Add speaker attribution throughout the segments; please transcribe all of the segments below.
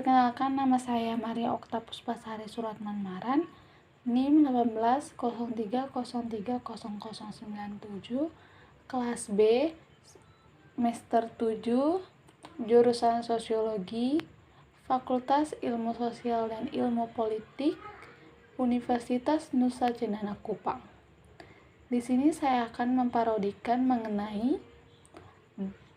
Speaker 1: Perkenalkan, nama saya Maria Okta Puspasari Suratman-Maran, NIM 1803030097, kelas B, semester 7, jurusan Sosiologi, Fakultas Ilmu Sosial dan Ilmu Politik, Universitas Nusa Cendana Kupang. Di sini saya akan memparodikan mengenai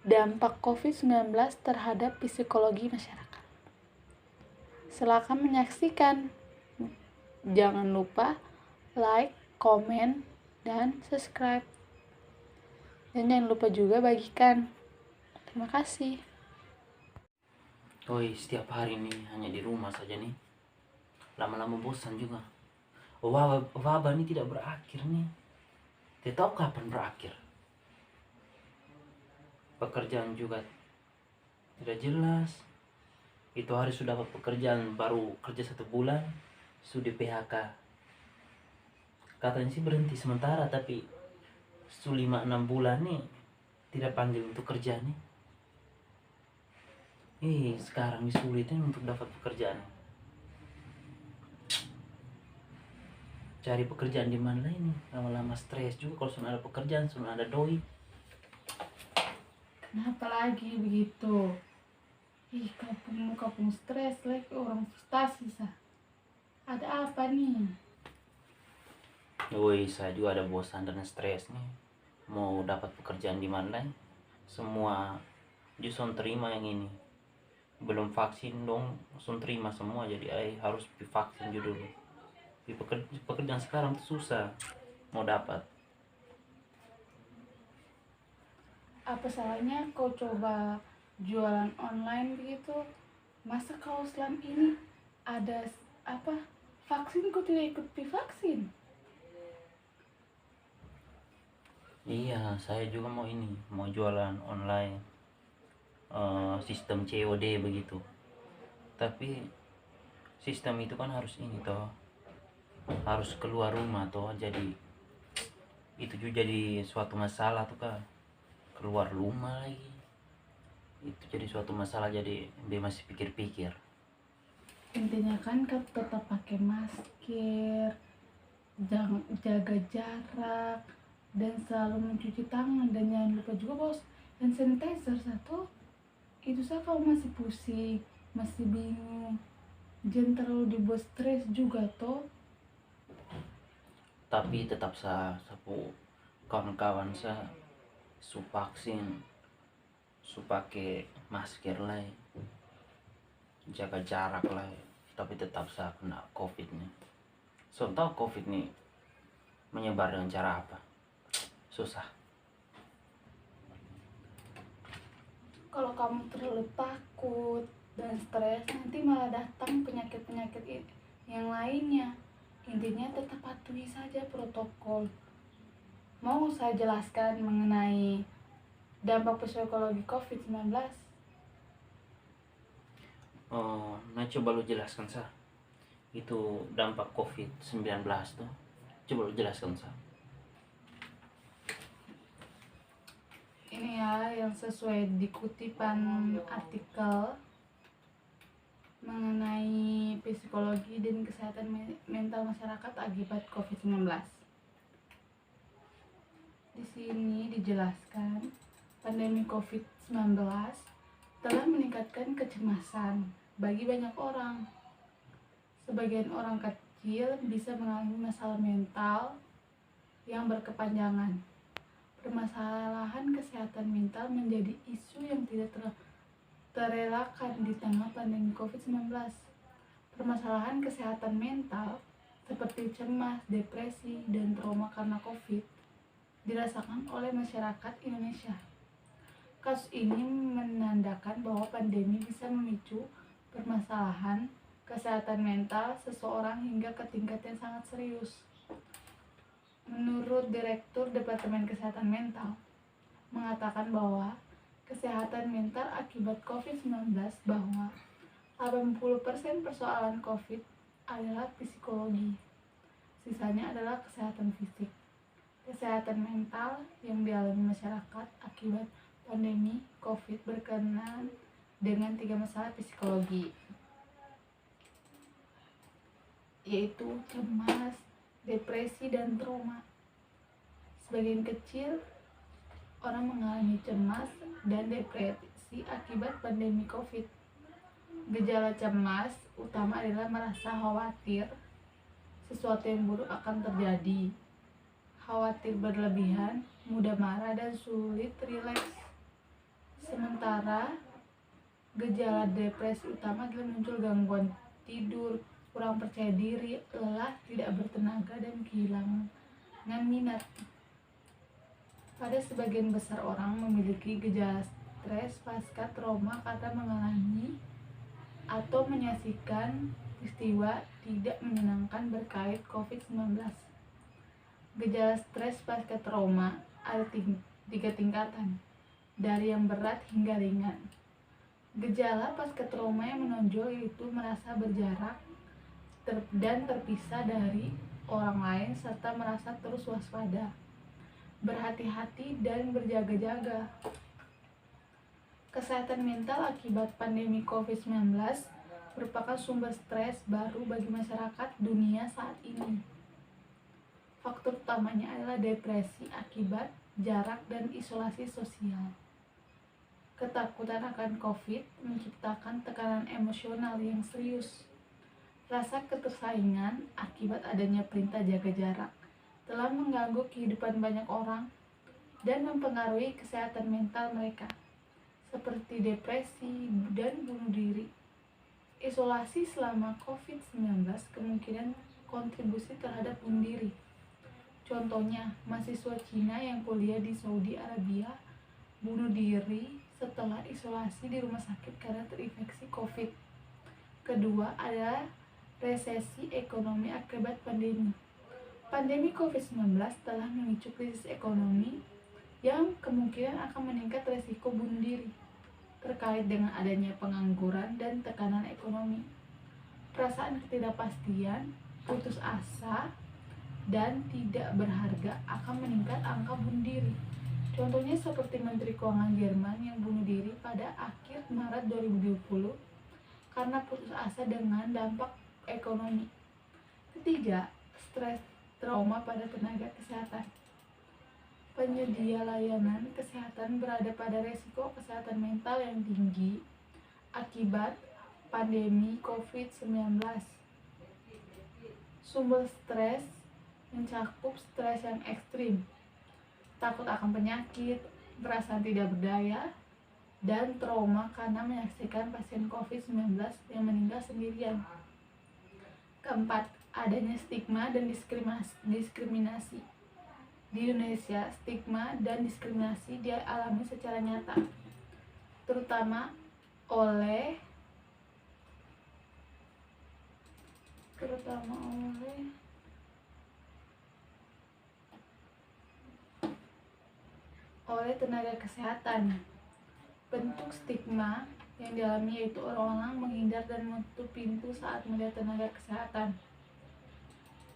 Speaker 1: dampak COVID-19 terhadap psikologi masyarakat. Silakan menyaksikan. Jangan lupa like, komen, dan subscribe. Dan jangan lupa juga bagikan. Terima kasih.
Speaker 2: Setiap hari nih hanya di rumah saja nih. Lama-lama bosan juga. Wabah ini tidak berakhir nih. Tidak tahu kapan berakhir. Pekerjaan juga tidak jelas. Itu hari sudah dapat pekerjaan, baru kerja 1 bulan sudah PHK. Katanya sih berhenti sementara, tapi 5-6 bulan nih tidak panggil untuk kerja nih. Sekarang sulitnya untuk dapat pekerjaan. Cari pekerjaan di mana ini? Lama-lama stres juga kalau sudah ada pekerjaan, sudah ada doi.
Speaker 1: Kenapa lagi begitu? Kapung stres lagi, orang frustasi sah. Ada apa nih?
Speaker 2: Saya juga ada bosan dan stres nih. Mau dapat pekerjaan di mana? Semua justru terima yang ini. Belum vaksin dong, langsung terima semua, jadi harus divaksin dulu. Di pekerjaan sekarang tuh susah mau dapat.
Speaker 1: Apa salahnya kau coba jualan online begitu? Masa kau selama ini ada vaksin kau tidak ikut divaksin?
Speaker 2: Iya, saya juga mau jualan online, sistem COD begitu. Tapi sistem itu kan harus harus keluar rumah jadi itu juga jadi suatu masalah tuh kak. Keluar rumah lagi itu jadi suatu masalah, jadi dia masih pikir-pikir.
Speaker 1: Intinya kan kau tetap pakai masker, jaga jarak, dan selalu mencuci tangan, dan jangan lupa juga bawa hand sanitizer satu. Itu saja kau masih pusing, masih bingung, jangan terlalu dibuat stres juga toh.
Speaker 2: Tapi tetap sapu kawan-kawan su vaksin, su pakai masker lah, jaga jarak lah, tapi tetap kena covid nih. Tahu covid nih menyebar dengan cara apa? Susah.
Speaker 1: Kalau kamu terlalu takut dan stres, nanti malah datang penyakit-penyakit yang lainnya. Intinya tetap patuhi saja protokol. Mau saya jelaskan mengenai dampak psikologi COVID-19?
Speaker 2: Nah coba lu jelaskan itu dampak COVID-19 tuh. Coba lu jelaskan
Speaker 1: Ini ya yang sesuai di kutipan artikel mengenai psikologi dan kesehatan mental masyarakat akibat COVID-19. Di sini dijelaskan, pandemi COVID-19 telah meningkatkan kecemasan bagi banyak orang. Sebagian orang kecil bisa mengalami masalah mental yang berkepanjangan. Permasalahan kesehatan mental menjadi isu yang tidak terelakkan di tengah pandemi COVID-19. Permasalahan kesehatan mental seperti cemas, depresi, dan trauma karena COVID dirasakan oleh masyarakat Indonesia. Kasus ini menandakan bahwa pandemi bisa memicu permasalahan kesehatan mental seseorang hingga ke tingkat yang sangat serius. Menurut Direktur Departemen Kesehatan Mental mengatakan bahwa kesehatan mental akibat COVID-19 bahwa 80% persoalan COVID adalah psikologi. Sisanya adalah kesehatan fisik. Kesehatan mental yang dialami masyarakat akibat pandemi COVID berkenaan dengan 3 masalah psikologi. yaitu cemas, depresi, dan trauma. Sebagian kecil orang mengalami cemas dan depresi akibat pandemi COVID. Gejala cemas utama adalah merasa khawatir sesuatu yang buruk akan terjadi, khawatir berlebihan, mudah marah, dan sulit rileks. Sementara gejala depresi utama adalah muncul gangguan tidur, kurang percaya diri, lelah, tidak bertenaga, dan kehilangan minat. Pada sebagian besar orang memiliki gejala stres pasca trauma karena mengalami atau menyaksikan peristiwa tidak menyenangkan berkait COVID-19. Gejala stres pasca trauma ada 3 tingkatan, dari yang berat hingga ringan. Gejala pasca trauma yang menonjol yaitu merasa berjarak dan terpisah dari orang lain serta merasa terus waspada, berhati-hati, dan berjaga-jaga. Kesehatan mental akibat pandemi COVID-19 merupakan sumber stres baru bagi masyarakat dunia saat ini. Faktor utamanya adalah depresi akibat jarak dan isolasi sosial. Ketakutan akan COVID menciptakan tekanan emosional yang serius. Rasa ketersaingan akibat adanya perintah jaga jarak telah mengganggu kehidupan banyak orang dan mempengaruhi kesehatan mental mereka, seperti depresi dan bunuh diri. Isolasi selama COVID-19 kemungkinan kontribusi terhadap bunuh diri. Contohnya, mahasiswa Cina yang kuliah di Saudi Arabia bunuh diri setelah isolasi di rumah sakit karena terinfeksi COVID. Kedua adalah resesi ekonomi akibat pandemi. Pandemi COVID-19 telah memicu krisis ekonomi yang kemungkinan akan meningkat resiko bunuh diri terkait dengan adanya pengangguran dan tekanan ekonomi. Perasaan ketidakpastian, putus asa, dan tidak berharga akan meningkat angka bunuh diri. Contohnya seperti Menteri Keuangan Jerman yang bunuh diri pada akhir Maret 2020 karena putus asa dengan dampak ekonomi. Ketiga, stres trauma pada tenaga kesehatan. Penyedia layanan kesehatan berada pada risiko kesehatan mental yang tinggi akibat pandemi COVID-19. Sumber stres mencakup stres yang ekstrim, takut akan penyakit, perasaan tidak berdaya, dan trauma karena menyaksikan pasien COVID-19 yang meninggal sendirian. Keempat, adanya stigma dan diskriminasi. Di Indonesia, stigma dan diskriminasi dialami secara nyata, terutama oleh tenaga kesehatan. Bentuk stigma yang dialami yaitu orang-orang menghindar dan menutup pintu saat melihat tenaga kesehatan,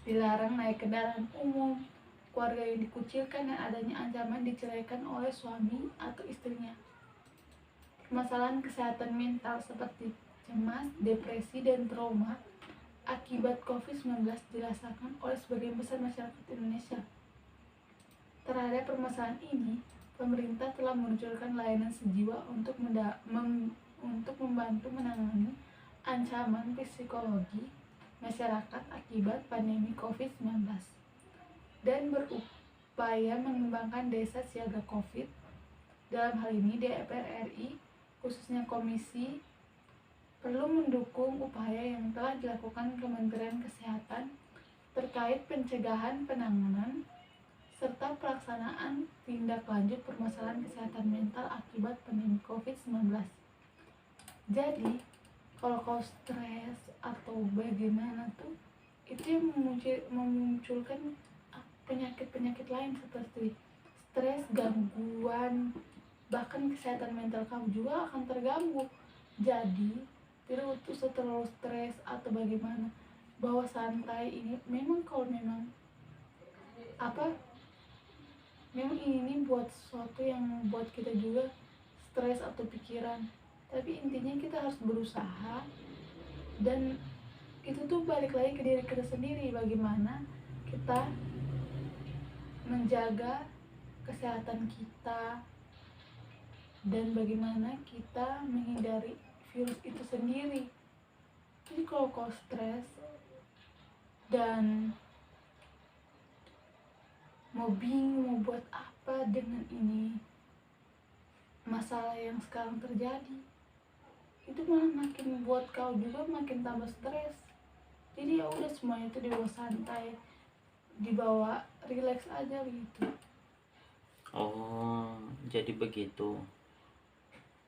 Speaker 1: dilarang naik kendaraan umum, keluarga yang dikucilkan, dan adanya ancaman diceraikan oleh suami atau istrinya. Permasalahan kesehatan mental seperti cemas, depresi, dan trauma akibat COVID-19 dirasakan oleh sebagian besar masyarakat Indonesia. Terhadap permasalahan ini, pemerintah telah meluncurkan layanan sejiwa untuk membantu menangani ancaman psikologi masyarakat akibat pandemi COVID-19 dan berupaya mengembangkan desa siaga COVID. Dalam hal ini, DPR RI, khususnya Komisi, perlu mendukung upaya yang telah dilakukan Kementerian Kesehatan terkait pencegahan, penanganan, serta pelaksanaan tindak lanjut permasalahan kesehatan mental akibat pandemi COVID-19. Jadi, kalau kau stres atau bagaimana tuh, itu yang memunculkan penyakit-penyakit lain seperti stres, gangguan, bahkan kesehatan mental kamu juga akan terganggu. Jadi, tidak usah terlalu stres atau bagaimana, bawa santai. Ini memang kalau memang ini buat sesuatu yang buat kita juga stres atau pikiran, tapi intinya kita harus berusaha dan itu tuh balik lagi ke diri kita sendiri, bagaimana kita menjaga kesehatan kita dan bagaimana kita menghindari virus itu sendiri. Jadi kalau kau stres dan mau bingung mau buat apa dengan ini masalah yang sekarang terjadi, itu malah makin buat kau juga makin tambah stres. Jadi ya udah, semuanya itu dibawa santai, dibawa relax aja gitu.
Speaker 2: Oh, jadi begitu.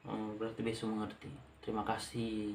Speaker 2: Berarti besok mengerti. Terima kasih.